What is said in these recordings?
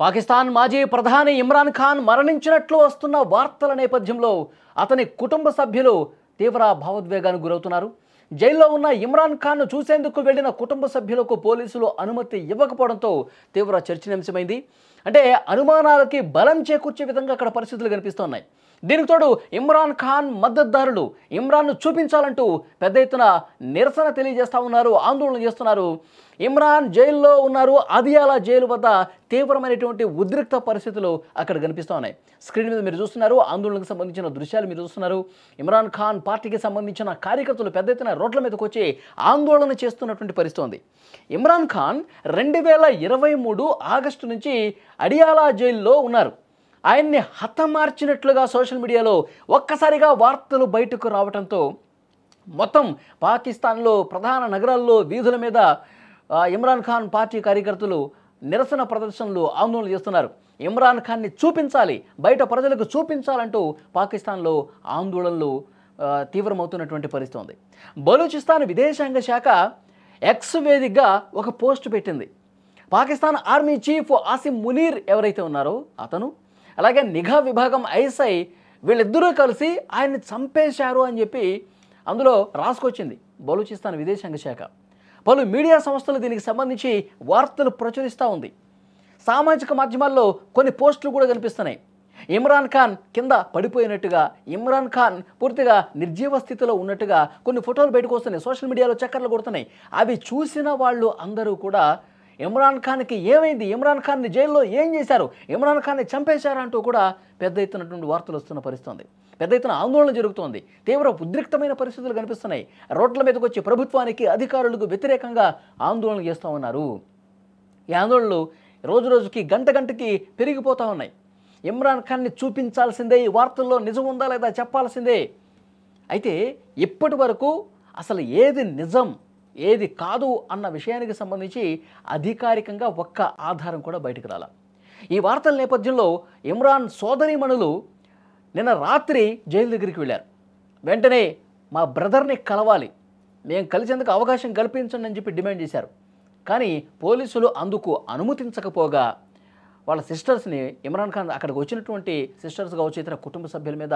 పాకిస్తాన్ మాజీ ప్రధాని ఇమ్రాన్ ఖాన్ మరణించినట్లు వస్తున్న వార్తల నేపథ్యంలో అతని కుటుంబ సభ్యులు తీవ్ర భావోద్వేగానికి గురవుతున్నారు. జైల్లో ఉన్న ఇమ్రాన్ ఖాన్ను చూసేందుకు వెళ్లిన కుటుంబ సభ్యులకు పోలీసులు అనుమతి ఇవ్వకపోవడంతో తీవ్ర చర్చనీయాంశమైంది. అంటే అనుమానాలకి బలం చేకూర్చే విధంగా అక్కడ పరిస్థితులు కనిపిస్తున్నాయి. దీనికి తోడు ఇమ్రాన్ ఖాన్ మద్దతుదారులు ఇమ్రాన్ను చూపించాలంటూ పెద్ద ఎత్తున నిరసన తెలియజేస్తూ ఉన్నారు, ఆందోళన చేస్తున్నారు. ఇమ్రాన్ జైల్లో ఉన్నారు. అదియాలా జైలు వద్ద తీవ్రమైనటువంటి ఉద్రిక్త పరిస్థితులు అక్కడ కనిపిస్తూ ఉన్నాయి. స్క్రీన్ మీద మీరు చూస్తున్నారు, ఆందోళనకు సంబంధించిన దృశ్యాలు మీరు చూస్తున్నారు. ఇమ్రాన్ ఖాన్ పార్టీకి సంబంధించిన కార్యకర్తలు పెద్ద ఎత్తున రోడ్ల మీదకి వచ్చి ఆందోళన చేస్తున్నటువంటి పరిస్థితి ఉంది. ఇమ్రాన్ ఖాన్ 2023 ఆగస్టు నుంచి అడియాలా జైల్లో ఉన్నారు. ఆయన్ని హతమార్చినట్లుగా సోషల్ మీడియాలో ఒక్కసారిగా వార్తలు బయటకు రావడంతో మొత్తం పాకిస్తాన్లో ప్రధాన నగరాల్లో వీధుల మీద ఇమ్రాన్ ఖాన్ పార్టీ కార్యకర్తలు నిరసన ప్రదర్శనలు, ఆందోళన చేస్తున్నారు. ఇమ్రాన్ ఖాన్ని చూపించాలి, బయట ప్రజలకు చూపించాలంటూ పాకిస్తాన్లో ఆందోళనలు తీవ్రమవుతున్నటువంటి పరిస్థితి ఉంది. బలూచిస్తాన్ విదేశాంగ శాఖ ఎక్స్ వేదికగా ఒక పోస్ట్ పెట్టింది. పాకిస్తాన్ ఆర్మీ చీఫ్ ఆసిమ్ మునీర్ ఎవరైతే ఉన్నారో అతను, అలాగే నిఘా విభాగం ఐఎస్ఐ వీళ్ళిద్దరూ కలిసి ఆయన్ని చంపేశారు అని చెప్పి అందులో రాసుకొచ్చింది బలూచిస్తాన్ విదేశాంగ శాఖ. పలు మీడియా సంస్థలు దీనికి సంబంధించి వార్తలు ప్రచురిస్తూ ఉంది. సామాజిక మాధ్యమాల్లో కొన్ని పోస్టులు కూడా కనిపిస్తున్నాయి. ఇమ్రాన్ ఖాన్ కింద పడిపోయినట్టుగా, ఇమ్రాన్ ఖాన్ పూర్తిగా నిర్జీవ స్థితిలో ఉన్నట్టుగా కొన్ని ఫోటోలు బయటకు వస్తున్నాయి, సోషల్ మీడియాలో చక్కర్లు కొడుతున్నాయి. అవి చూసిన వాళ్ళు అందరూ కూడా ఇమ్రాన్ ఖాన్కి ఏమైంది, ఇమ్రాన్ ఖాన్ని జైల్లో ఏం చేశారు, ఇమ్రాన్ ఖాన్ని చంపేశారంటూ కూడా పెద్ద ఎత్తునటువంటి వార్తలు వస్తున్న పరిస్థితి. పెద్ద ఎత్తున ఆందోళన జరుగుతోంది. తీవ్ర ఉద్రిక్తమైన పరిస్థితులు కనిపిస్తున్నాయి. రోడ్ల మీదకి వచ్చి ప్రభుత్వానికి, అధికారులకు వ్యతిరేకంగా ఆందోళన చేస్తూ ఉన్నారు. ఈ ఆందోళనలు రోజు రోజుకి గంట గంటకి పెరిగిపోతూ ఉన్నాయి. ఇమ్రాన్ ఖాన్ని చూపించాల్సిందే, ఈ వార్తల్లో నిజం ఉందా లేదా చెప్పాల్సిందే. అయితే ఇప్పటి వరకు అసలు ఏది నిజం ఏది కాదు అన్న విషయానికి సంబంధించి అధికారికంగా ఒక్క ఆధారం కూడా బయటకు రాల. ఈ వార్తల నేపథ్యంలో ఇమ్రాన్ సోదరీమణులు నిన్న రాత్రి జైలు దగ్గరికి వెళ్ళారు. వెంటనే మా బ్రదర్ని కలవాలి, మేము కలిసేందుకు అవకాశం కల్పించండి అని చెప్పి డిమాండ్ చేశారు. కానీ పోలీసులు అందుకు అనుమతించకపోగా వాళ్ళ సిస్టర్స్ని, ఇమ్రాన్ ఖాన్ అక్కడికి వచ్చినటువంటి సిస్టర్స్ కావచ్చు, ఇతర కుటుంబ సభ్యుల మీద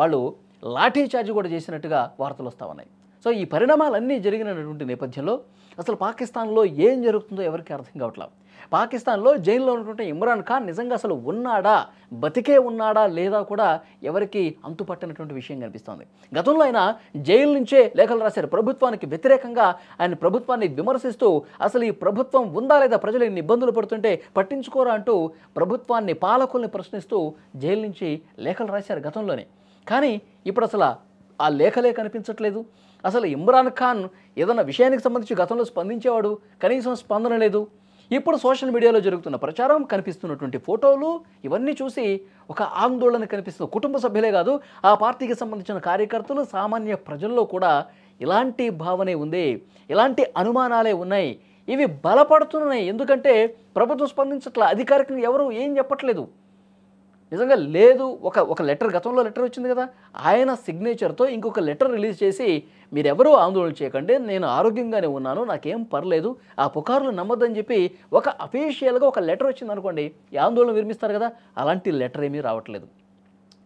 వాళ్ళు లాఠీ చార్జ్ కూడా చేసినట్టుగా వార్తలు వస్తూ ఉన్నాయి. సో ఈ పరిణామాలన్నీ జరిగినటువంటి నేపథ్యంలో అసలు పాకిస్తాన్లో ఏం జరుగుతుందో ఎవరికి అర్థం కావట్లేదు. పాకిస్తాన్లో జైల్లో ఉన్నటువంటి ఇమ్రాన్ ఖాన్ నిజంగా అసలు ఉన్నాడా, బతికే ఉన్నాడా లేదా కూడా ఎవరికి అంతుపట్టినటువంటి విషయం కనిపిస్తోంది. గతంలో ఆయన జైలు నుంచే లేఖలు రాశారు ప్రభుత్వానికి వ్యతిరేకంగా. ఆయన ప్రభుత్వాన్ని విమర్శిస్తూ అసలు ఈ ప్రభుత్వం ఉందా లేదా, ప్రజలు ఇన్ని ఇబ్బందులు పడుతుంటే పట్టించుకోరా అంటూ ప్రభుత్వాన్ని, పాలకుల్ని ప్రశ్నిస్తూ జైలు నుంచి లేఖలు రాశారు గతంలోనే. కానీ ఇప్పుడు అసలు ఆ లేఖలే కనిపించట్లేదు. అసలు ఇమ్రాన్ ఖాన్ ఏదన్నా విషయానికి సంబంధించి గతంలో స్పందించేవాడు, కనీసం స్పందన లేదు. ఇప్పుడు సోషల్ మీడియాలో జరుగుతున్న ప్రచారం, కనిపిస్తున్నటువంటి ఫోటోలు ఇవన్నీ చూసి ఒక ఆందోళన కనిపిస్తుంది. కుటుంబ సభ్యులే కాదు, ఆ పార్టీకి సంబంధించిన కార్యకర్తలు, సామాన్య ప్రజల్లో కూడా ఇలాంటి భావనే ఉంది, ఇలాంటి అనుమానాలే ఉన్నాయి. ఇవి బలపడుతున్నాయి. ఎందుకంటే ప్రభుత్వం స్పందించట్లా, అధికారికంగా ఎవరు ఏం చెప్పట్లేదు. నిజంగా లేదు, ఒక లెటర్, గతంలో లెటర్ వచ్చింది కదా, ఆయన సిగ్నేచర్తో ఇంకొక లెటర్ రిలీజ్ చేసి మీరెవరూ ఆందోళన చేయకండి, నేను ఆరోగ్యంగానే ఉన్నాను, నాకేం పర్లేదు, ఆ పుకార్లు నమ్మద్దని చెప్పి ఒక అఫీషియల్గా ఒక లెటర్ వచ్చింది అనుకోండి, ఈ ఆందోళన విరమిస్తారు కదా, అలాంటి లెటర్ ఏమీ రావట్లేదు.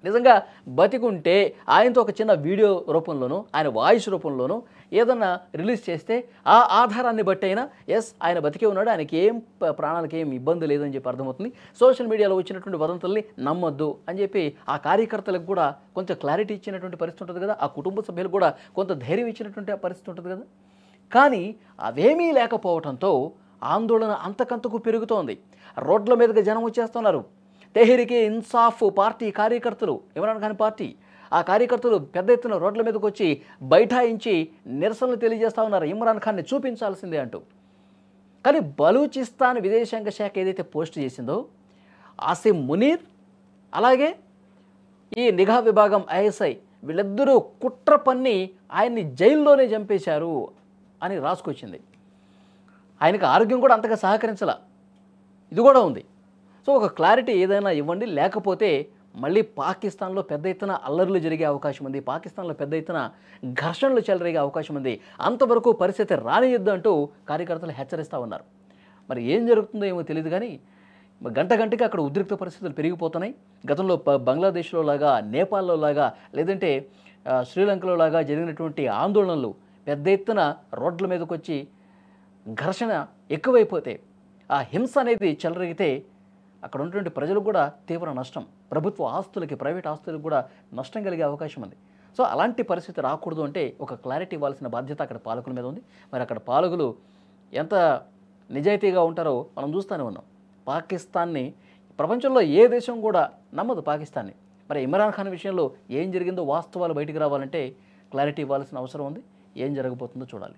నిజంగా బతికుంటే ఆయనతో ఒక చిన్న వీడియో రూపంలోనూ, ఆయన వాయిస్ రూపంలోనూ ఏదన్నా రిలీజ్ చేస్తే ఆ ఆధారాన్ని బట్టి అయినా ఎస్ ఆయన బతికే ఉన్నాడు, ఆయనకి ఏం ప్రాణాలకి ఏం ఇబ్బంది లేదని చెప్పి అర్థమవుతుంది. సోషల్ మీడియాలో వచ్చినటువంటి వదంతుల్ని నమ్మొద్దు అని చెప్పి ఆ కార్యకర్తలకు కూడా కొంత క్లారిటీ ఇచ్చినటువంటి పరిస్థితి ఉంటుంది కదా, ఆ కుటుంబ సభ్యులు కూడా కొంత ధైర్యం ఇచ్చినటువంటి పరిస్థితి ఉంటుంది కదా. కానీ అవేమీ లేకపోవడంతో ఆందోళన అంతకంతకు పెరుగుతోంది. రోడ్ల మీదకి జనం వచ్చేస్తున్నారు. తెహ్రీకే ఇన్సాఫ్ పార్టీ కార్యకర్తలు, ఇమ్రాన్ ఖాన్ పార్టీ, ఆ కార్యకర్తలు పెద్ద ఎత్తున రోడ్ల మీదకి వచ్చి బైఠాయించి నిరసనలు తెలియజేస్తూ ఉన్నారు, ఇమ్రాన్ ఖాన్ని చూపించాల్సిందే అంటూ. కానీ బలూచిస్తాన్ విదేశాంగ శాఖ ఏదైతే పోస్ట్ చేసిందో ఆసిమ్ మునీర్, అలాగే ఈ నిఘా విభాగం ఐఎస్ఐ వీళ్ళిద్దరూ కుట్ర పన్ని ఆయన్ని జైల్లోనే చంపేశారు అని రాసుకొచ్చింది. ఆయనకు ఆరోగ్యం కూడా అంతగా సహకరించాల, ఇది కూడా ఉంది. సో ఒక క్లారిటీ ఏదైనా ఇవ్వండి, లేకపోతే మళ్ళీ పాకిస్తాన్లో పెద్ద ఎత్తున అల్లర్లు జరిగే అవకాశం ఉంది, పాకిస్తాన్లో పెద్ద ఎత్తున ఘర్షణలు చెలరేగే అవకాశం ఉంది. అంతవరకు పరిస్థితి రానియొద్దు అంటూ కార్యకర్తలు హెచ్చరిస్తూ ఉన్నారు. మరి ఏం జరుగుతుందో ఏమో తెలియదు. కానీ గంట గంటకి అక్కడ ఉద్రిక్త పరిస్థితులు పెరిగిపోతున్నాయి. గతంలో బంగ్లాదేశ్లో లాగా, నేపాల్లో లాగా, లేదంటే శ్రీలంకలో లాగా జరిగినటువంటి ఆందోళనలు పెద్ద ఎత్తున రోడ్ల మీదకొచ్చి ఘర్షణ ఎక్కువైపోతే, ఆ హింస అనేది చెలరేగితే అక్కడ ఉన్నటువంటి ప్రజలకు కూడా తీవ్ర నష్టం, ప్రభుత్వ ఆస్తులకి, ప్రైవేట్ ఆస్తులకు కూడా నష్టం కలిగే అవకాశం ఉంది. సో అలాంటి పరిస్థితి రాకూడదు అంటే ఒక క్లారిటీ ఇవ్వాల్సిన బాధ్యత అక్కడ పాలకుల మీద ఉంది. మరి అక్కడ పాలకులు ఎంత నిజాయితీగా ఉంటారో మనం చూస్తూనే ఉన్నాం. పాకిస్తాన్ని ప్రపంచంలో ఏ దేశం కూడా నమ్మదు పాకిస్తాన్ని. మరి ఇమ్రాన్ ఖాన్ విషయంలో ఏం జరిగిందో వాస్తవాలు బయటికి రావాలంటే క్లారిటీ ఇవ్వాల్సిన అవసరం ఉంది. ఏం జరగబోతుందో చూడాలి.